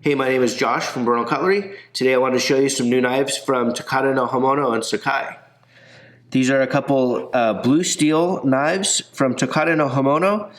Hey, my name is Josh from Bernal Cutlery. Today I want to show you some new knives from Takada No Hamono and Sakai. These are a couple blue steel knives from Takada No Hamono.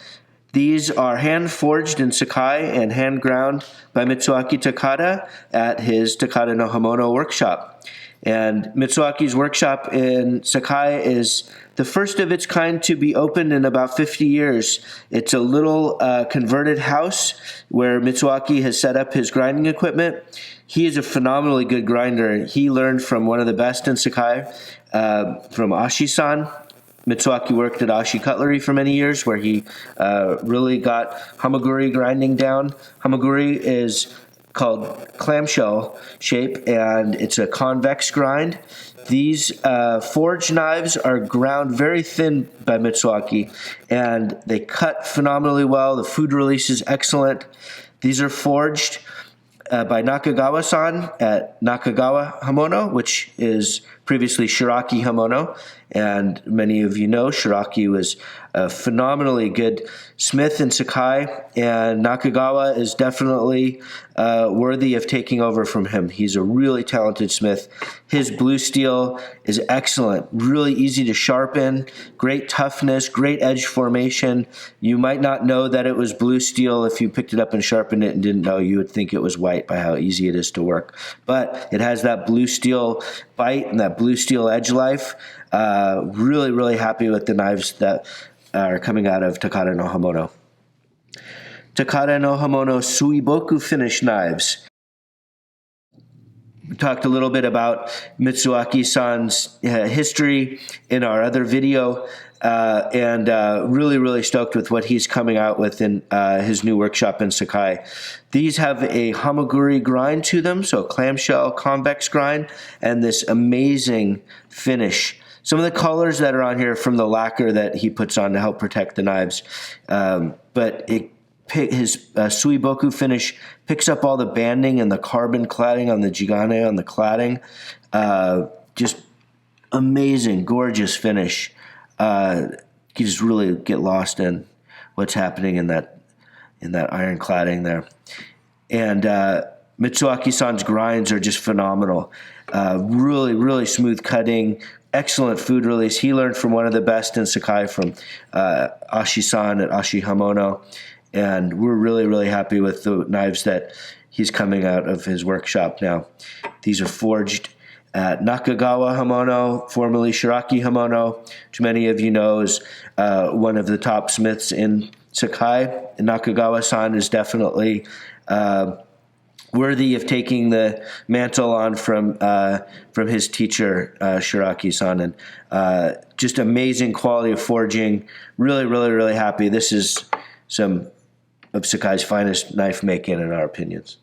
These are hand forged in Sakai and hand ground by Mitsuaki Takada at his Takada No Hamono workshop. And Mitsuaki's workshop in Sakai is the first of its kind to be opened in about 50 years. It's a little converted house where Mitsuaki has set up his grinding equipment. He is a phenomenally good grinder. He learned from one of the best in Sakai, from Ashi-san. Mitsuaki worked at Ashi Cutlery for many years, where he really got Hamaguri grinding down. Hamaguri is called clamshell shape, and it's a convex grind. These forged knives are ground very thin by Mitsuaki, and they cut phenomenally well. The food release is excellent. These are forged by Nakagawa-san at Nakagawa Hamono, which is previously Shiraki Hamono. And many of you know Shiraki was a phenomenally good smith in Sakai, and Nakagawa is definitely worthy of taking over from him. He's a really talented smith. His blue steel is excellent, really easy to sharpen, great toughness, great edge formation. You might not know that it was blue steel if you picked it up and sharpened it and didn't know. You would think it was white by how easy it is to work. But it has that blue steel bite and that blue steel edge life. Really, really happy with the knives that are coming out of Takada no Hamono. Takada no Hamono Suiboku finish knives. We talked a little bit about Mitsuaki-san's history in our other video, and really, really stoked with what he's coming out with in his new workshop in Sakai. These have a Hamaguri grind to them, so a clamshell convex grind, and this amazing finish. Some of the colors that are on here from the lacquer that he puts on to help protect the knives, but his Suiboku finish picks up all the banding and the carbon cladding on the jigane on the cladding. Just amazing, gorgeous finish. You just really get lost in what's happening in that iron cladding there. And Mitsuaki-san's grinds are just phenomenal. Really, really smooth cutting, excellent food release. He learned from one of the best in Sakai, from Ashi-san at Ashi Hamono. And we're really, really happy with the knives that he's coming out of his workshop now. These are forged at Nakagawa Hamono, formerly Shiraki Hamono, which many of you know is one of the top smiths in Sakai. And Nakagawa-san is definitely worthy of taking the mantle on from his teacher, Shiraki-san. And just amazing quality of forging. Really, really, really happy. This is some of Sakai's finest knife making, in our opinions.